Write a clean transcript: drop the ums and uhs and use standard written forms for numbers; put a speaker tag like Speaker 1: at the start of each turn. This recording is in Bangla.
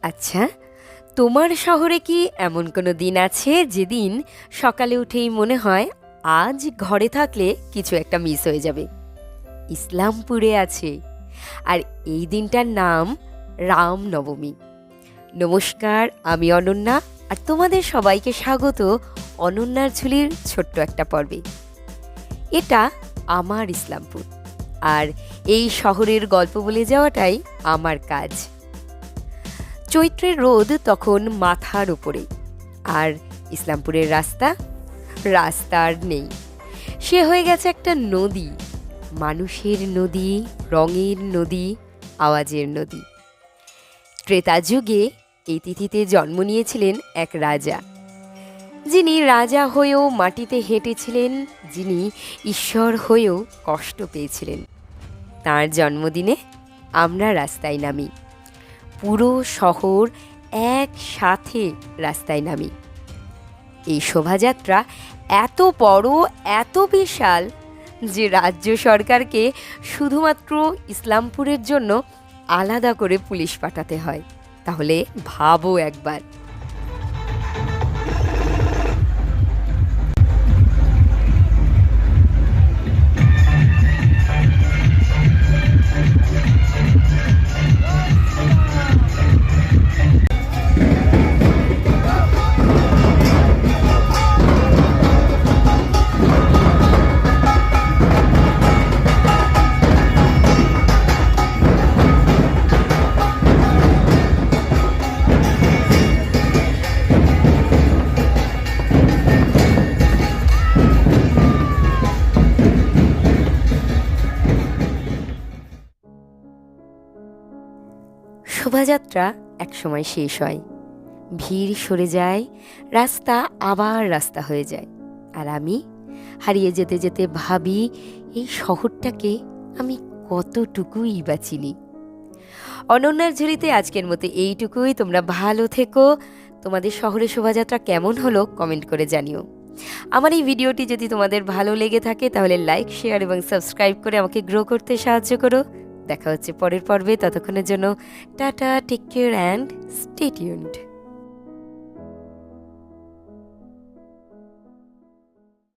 Speaker 1: আচ্ছা, তোমার শহরে কি এমন কোনো দিন আছে যেদিন সকালে উঠেই মনে হয় আজ ঘরে থাকলে কিছু একটা মিস হয়ে যাবে? ইসলামপুরে আছে, আর এই দিনটার নাম রামনবমী। নমস্কার, আমি অনন্যা, আর তোমাদের সবাইকে স্বাগত অনন্যার ঝুলির ছোট্ট একটা পর্বে। এটা আমার ইসলামপুর, আর এই শহরের গল্প বলে যাওয়াটাই আমার কাজ। চৈত্রের রোদ তখন মাথার উপরে, আর ইসলামপুরের রাস্তা আর নেই। সে হয়ে গেছে একটা নদী, মানুষের নদী, রঙের নদী, আওয়াজের নদী। ত্রেতা যুগে এই তিথিতে জন্ম নিয়েছিলেন এক রাজা, যিনি রাজা হয়েও মাটিতে হেঁটেছিলেন, যিনি ঈশ্বর হয়েও কষ্ট পেয়েছিলেন। তাঁর জন্মদিনে আমরা রাস্তায় নামি, পুরো শহর একসাথে রাস্তায় নামি। এই শোভাযাত্রা এত বড়, এত বিশাল যে রাজ্য সরকারকে শুধুমাত্র ইসলামপুরের জন্য আলাদা করে পুলিশ পাঠাতে হয়। তাহলে ভাবো একবার। শোভাযাত্রা একসময় শেষ হয়, ভিড় সরে যায়, রাস্তা আবার রাস্তা হয়ে যায়, আর আমি হারিয়ে যেতে যেতে ভাবি এই শহরটাকে আমি কতটুকুই বা চিনি। অনন্যার ঝুলিতে আজকের মতো এইটুকুই। তোমরা ভালো থেকো। তোমাদের শহরে শোভাযাত্রা কেমন হলো কমেন্ট করে জানিও। আমার এই ভিডিওটি যদি তোমাদের ভালো লেগে থাকে তাহলে লাইক, শেয়ার এবং সাবস্ক্রাইব করে আমাকে গ্রো করতে সাহায্য করো। দেখা হচ্ছে পরের পর্বে। ততক্ষণের জন্য tata, take care and stay tuned.